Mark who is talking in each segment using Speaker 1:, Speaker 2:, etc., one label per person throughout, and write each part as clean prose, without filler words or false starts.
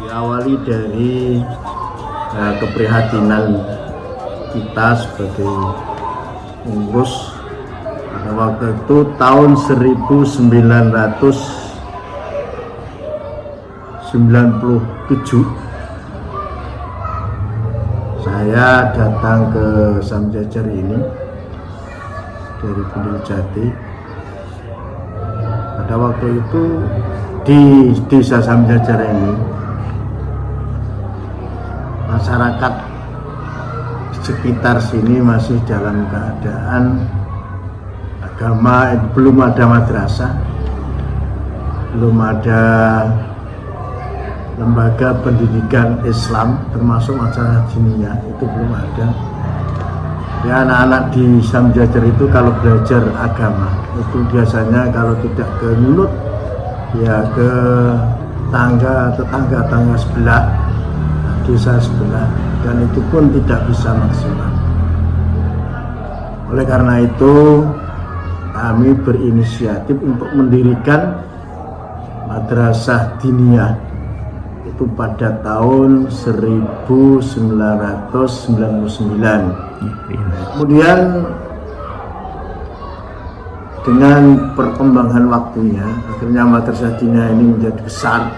Speaker 1: Diawali dari keprihatinan kita sebagai pengurus pada waktu itu tahun 1997 saya datang ke Samjajar ini dari Bendil Jati. Pada waktu itu di desa Samjajar ini masyarakat sekitar sini masih dalam keadaan agama, belum ada madrasah, belum ada lembaga pendidikan Islam termasuk madrasah diniyah, itu belum ada. Ya, anak-anak di Samjajar itu kalau belajar agama itu biasanya kalau tidak ke mulut ya ke tetangga sebelah, desa sebelah, dan itu pun tidak bisa maksimal. Oleh karena itu kami berinisiatif untuk mendirikan madrasah diniyah itu pada tahun 1999. Kemudian dengan perkembangan waktunya akhirnya madrasah diniyah ini menjadi besar.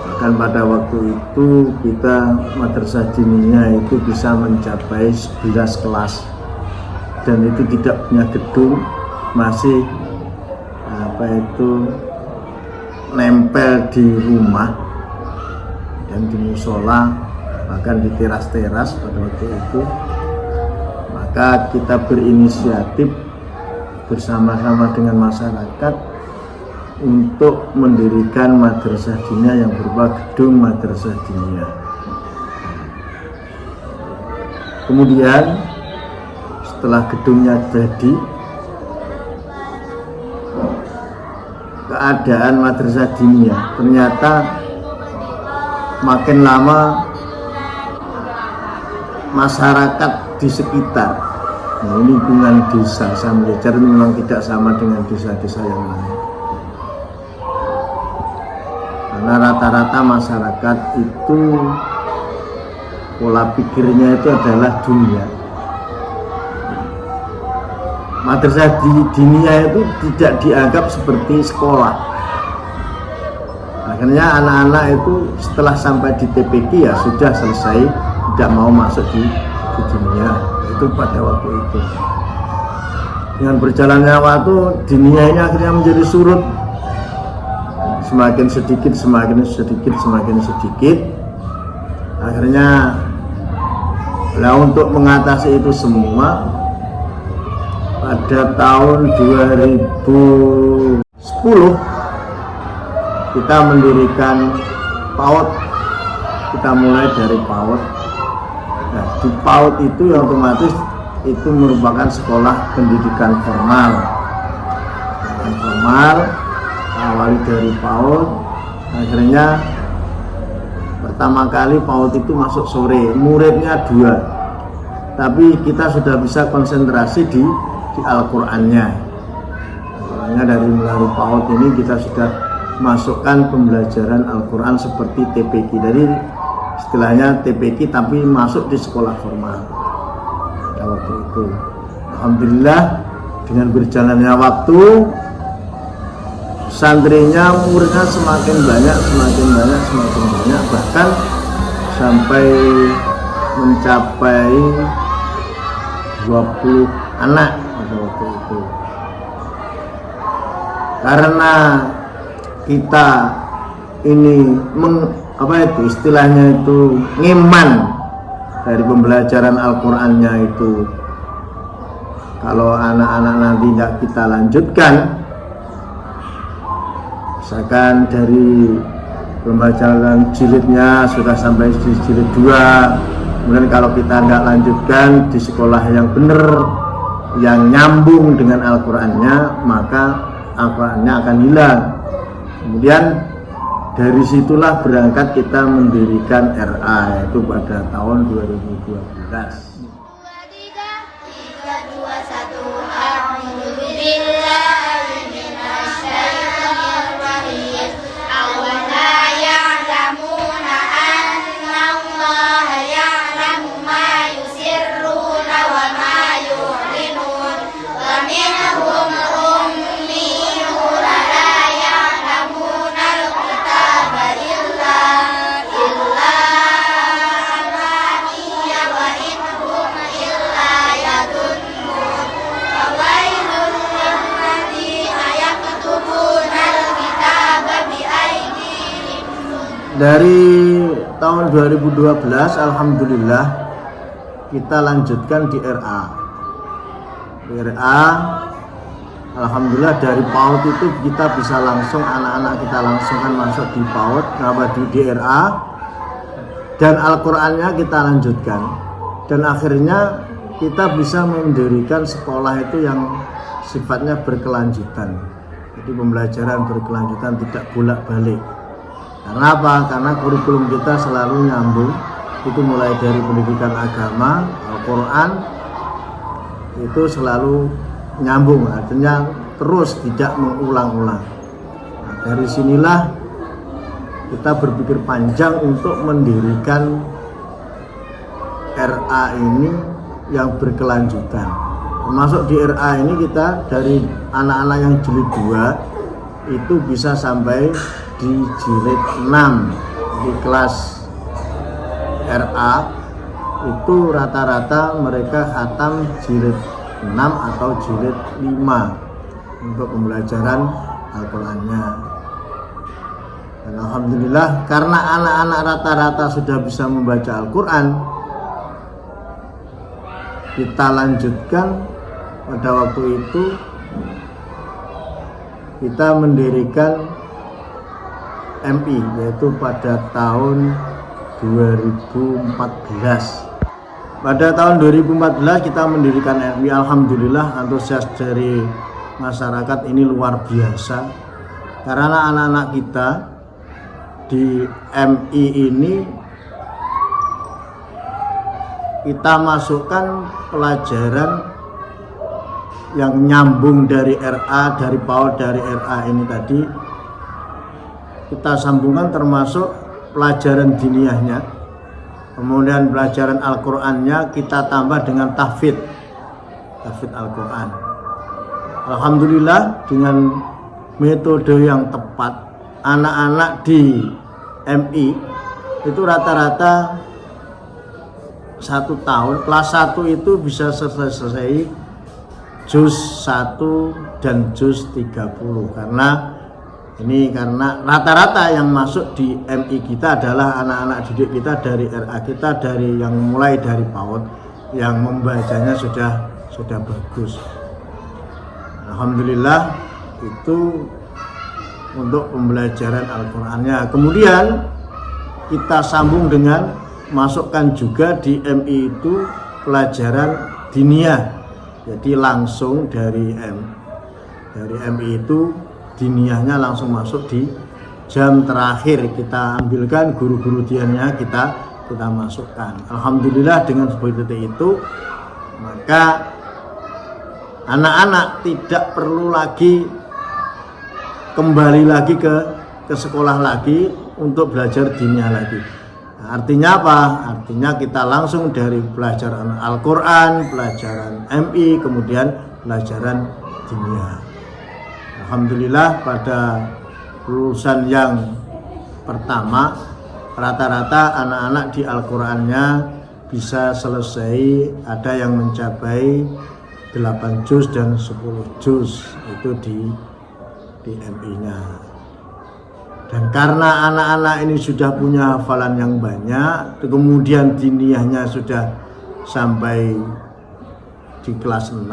Speaker 1: Bahkan pada waktu itu kita madrasah diniyah itu bisa mencapai 11 kelas, dan itu tidak punya gedung, masih nempel di rumah dan di musola, bahkan di teras-teras pada waktu itu. Maka kita berinisiatif bersama-sama dengan masyarakat untuk mendirikan madrasah diniyah yang berupa gedung madrasah diniyah. Kemudian setelah gedungnya jadi, keadaan madrasah diniyah ternyata makin lama masyarakat di sekitar lingkungan desa Samjajar memang tidak sama dengan desa-desa yang lain, karena rata-rata masyarakat itu pola pikirnya itu adalah dunia. Madrasah diniyah itu tidak dianggap seperti sekolah. Akhirnya anak-anak itu setelah sampai di TPQ ya sudah selesai, tidak mau masuk di diniyah. Itu pada waktu itu. Dengan berjalannya waktu, diniyah ini akhirnya menjadi surut, semakin sedikit. Akhirnya untuk mengatasi itu semua, pada tahun 2010 kita mendirikan PAUD. Kita mulai dari PAUD. Nah, di PAUD itu yang otomatis itu merupakan sekolah pendidikan formal. Awali dari PAUD, akhirnya pertama kali PAUD itu masuk sore, muridnya 2, tapi kita sudah bisa konsentrasi di Al-Qur'annya. Dari melalui PAUD ini kita sudah masukkan pembelajaran Al-Qur'an seperti TPQ, dari istilahnya TPQ tapi masuk di sekolah formal. Waktu itu alhamdulillah dengan berjalannya waktu, santrinya, muridnya semakin banyak, bahkan sampai mencapai 20 anak pada waktu itu. Karena kita ini istilahnya itu ngiman dari pembelajaran Al-Qur'annya itu, kalau anak-anak nanti tidak kita lanjutkan, misalkan dari pembelajaran jilidnya sudah sampai di jilid 2, kemudian kalau kita tidak lanjutkan di sekolah yang benar, yang nyambung dengan Al-Qur'annya, maka Al-Qur'annya akan hilang. Kemudian dari situlah berangkat kita mendirikan RA, yaitu pada tahun 2012. Dari tahun 2012 alhamdulillah kita lanjutkan di RA. Di RA alhamdulillah dari PAUD itu kita bisa langsung, anak-anak kita langsung kan masuk di PAUD, di RA, dan Al-Qur'annya kita lanjutkan. Dan akhirnya kita bisa mendirikan sekolah itu yang sifatnya berkelanjutan. Jadi pembelajaran berkelanjutan, tidak bolak-balik. Karena apa? Karena kurikulum kita selalu nyambung. Itu mulai dari pendidikan agama, Al-Quran, itu selalu nyambung, artinya terus tidak mengulang-ulang. Nah, dari sinilah kita berpikir panjang untuk mendirikan RA ini yang berkelanjutan. Termasuk di RA ini kita dari anak-anak yang jilid 2 itu bisa sampai di jilid 6. Di kelas RA itu rata-rata mereka khatam jilid 6 atau jilid 5 untuk pembelajaran Al-Qur'annya. Dan alhamdulillah karena anak-anak rata-rata sudah bisa membaca Al-Qur'an, kita lanjutkan pada waktu itu kita mendirikan MI, yaitu pada tahun 2014. Pada tahun 2014 kita mendirikan MI. Alhamdulillah antusias dari masyarakat ini luar biasa, karena anak-anak kita di MI ini kita masukkan pelajaran yang nyambung dari RA, dari PAUD, dari RA ini tadi kita sambungkan, termasuk pelajaran diniyahnya, kemudian pelajaran Al-Qur'annya kita tambah dengan tahfidz Al-Qur'an. Alhamdulillah dengan metode yang tepat, anak-anak di MI itu rata-rata 1 tahun kelas 1 itu bisa selesai juz 1 dan juz 30, karena rata-rata yang masuk di MI kita adalah anak-anak didik kita dari RA kita, dari yang mulai dari PAUD yang membacanya sudah bagus. Alhamdulillah itu untuk pembelajaran Al-Qur'annya. Kemudian kita sambung dengan masukkan juga di MI itu pelajaran diniyah. Jadi langsung dari MI itu diniyahnya langsung masuk di jam terakhir, kita ambilkan guru-guru diniyahnya kita masukkan. Alhamdulillah dengan seperti itu maka anak-anak tidak perlu lagi kembali lagi ke sekolah lagi untuk belajar diniyah lagi. Nah, artinya apa? Artinya kita langsung dari pelajaran Al-Qur'an, pelajaran MI, kemudian pelajaran diniyah. Alhamdulillah pada lulusan yang pertama rata-rata anak-anak di Al-Qur'annya bisa selesai, ada yang mencapai 8 juz dan 10 juz itu di MI-nya. Dan karena anak-anak ini sudah punya hafalan yang banyak, kemudian diniyahnya sudah sampai di kelas 6,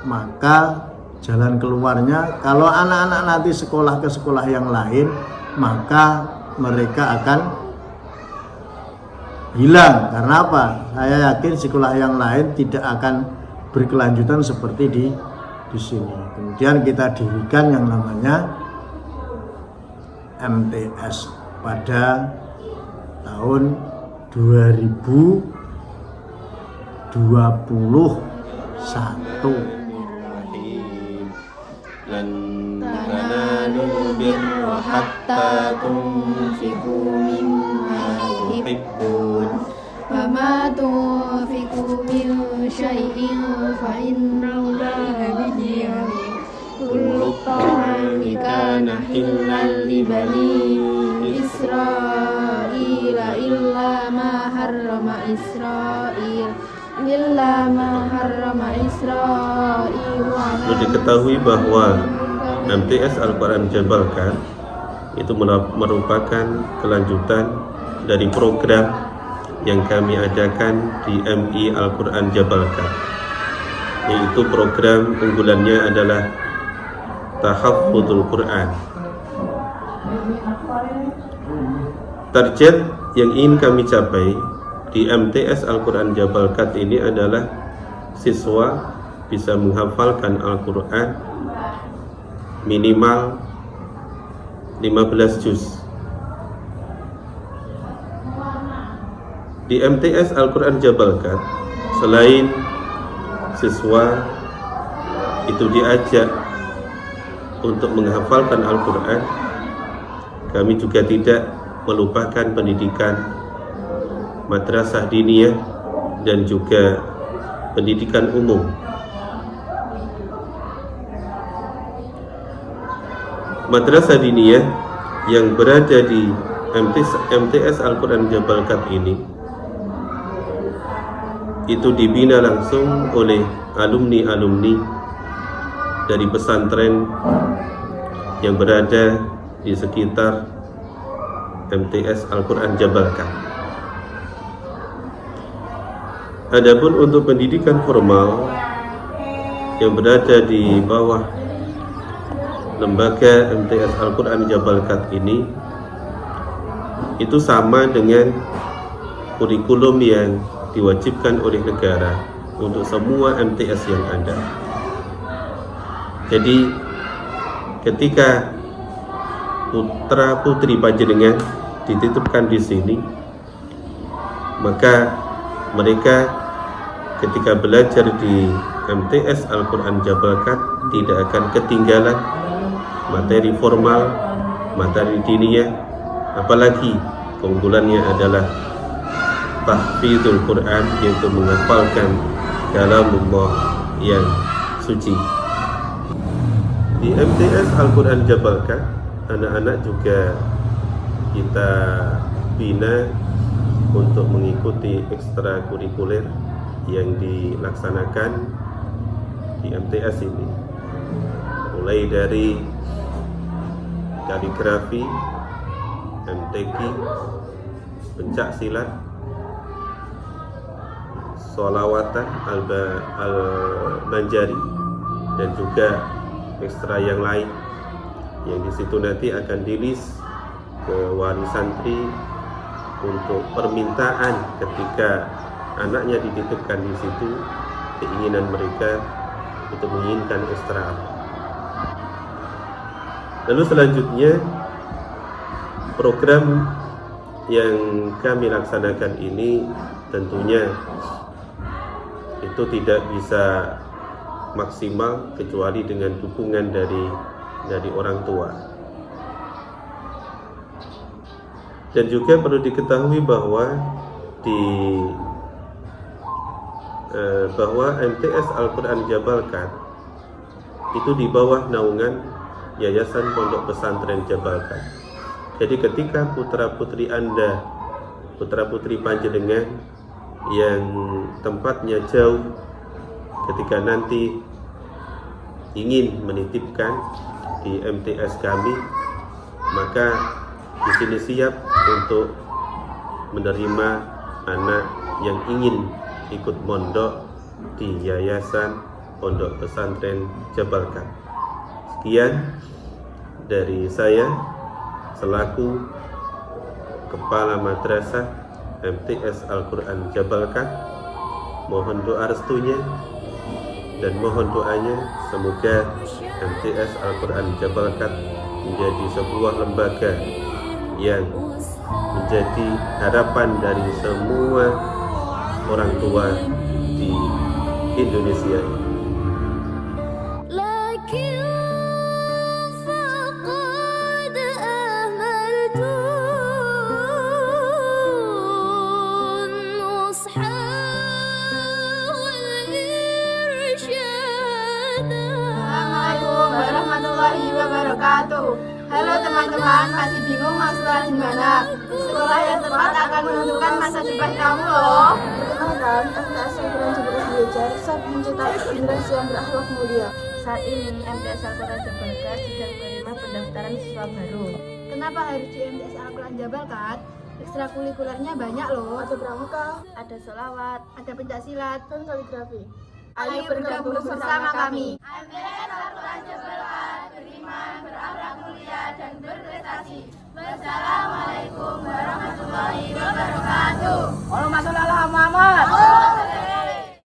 Speaker 1: maka jalan keluarnya kalau anak-anak nanti sekolah ke sekolah yang lain, maka mereka akan hilang. Karena apa? Saya yakin sekolah yang lain tidak akan berkelanjutan seperti di sini. Kemudian kita dirikan yang namanya MTS pada tahun 2021.
Speaker 2: Lan tanalul birra hatta tunfiqu mimma tuhibbun wa ma tunfiqu min syai'in fa innallaha bihi alim. Kullu ta'ami kana hillan li bani Israila illa ma harrama Israil.
Speaker 3: Perlu diketahui bahwa MTS Al-Quran Jabalkan itu merupakan kelanjutan dari program yang kami adakan di MI Al-Quran Jabalkan, yaitu program unggulannya adalah Tahaffudzul Quran. Target yang ingin kami capai di MTS Al-Quran Jabalkan ini adalah siswa bisa menghafalkan Al-Quran minimal 15 juz. Di MTS Al-Quran Jabalkan, selain siswa itu diajak untuk menghafalkan Al-Quran, kami juga tidak melupakan pendidikan madrasah diniyah dan juga pendidikan umum. Madrasah diniyah yang berada di MTS Al-Quran Jabalkan ini itu dibina langsung oleh alumni-alumni dari pesantren yang berada di sekitar MTS Al-Quran Jabalkan. Adapun untuk pendidikan formal yang berada di bawah lembaga MTS Al-Quran Jabalkan ini itu sama dengan kurikulum yang diwajibkan oleh negara untuk semua MTS yang ada. Jadi ketika putra putri panjenengan dititipkan di sini, maka mereka ketika belajar di MTS Al-Quran Jabalkan tidak akan ketinggalan materi formal, materi diniyah, apalagi keunggulannya adalah tahfidzul Quran, yaitu menghafalkan kalamullah yang suci. Di MTS Al-Quran Jabalkan, anak-anak juga kita bina untuk mengikuti ekstrakurikuler yang dilaksanakan di MTS ini, mulai dari kaligrafi, MTQ, pencak silat, sholawatan al-banjari, dan juga ekstra yang lain yang di situ nanti akan di-list ke wali santri untuk permintaan ketika anaknya dititipkan di situ, keinginan mereka untuk menginginkan ekstra. Lalu selanjutnya program yang kami laksanakan ini tentunya itu tidak bisa maksimal kecuali dengan dukungan dari orang tua. Dan juga perlu diketahui bahwa bahwa MTS Al-Quran Jabalkan itu di bawah naungan Yayasan Pondok Pesantren Jabalkan. Jadi ketika putra-putri Anda, putra-putri panjenengan yang tempatnya jauh, ketika nanti ingin menitipkan di MTS kami, maka di sini siap untuk menerima anak yang ingin ikut mondok di Yayasan Pondok Pesantren Jabalkan. Sekian dari saya selaku Kepala Madrasah MTS Al-Quran Jabalkan. Mohon doa restunya dan mohon doanya semoga MTS Al-Quran Jabalkan menjadi sebuah lembaga yang menjadi harapan dari semua orang tua di Indonesia.
Speaker 2: Assalamualaikum warahmatullahi wabarakatuh. Halo teman-teman, masih bingung mau sekolah di mana? Sekolah yang tepat akan menentukan masa depan kamu loh.
Speaker 4: Perkenalkan, MTS Al-Quran Jabalkan belajar saat mencetak generasi yang berakhlak mulia.
Speaker 2: Saat ini MTS Al-Quran Jabalkan sedang menerima pendaftaran siswa baru. Kenapa harus di MTS Al-Quran Jabal, Kat? Ekstrakurikulernya banyak loh.
Speaker 4: Ada pramuka,
Speaker 2: Ada sholawat, ada pencaksilat,
Speaker 4: dan kaligrafi.
Speaker 2: Ayo bergabung bersama kami. MTS Al-Quran Jabal Kat, beriman, berakhlak mulia, dan berprestasi. Bersama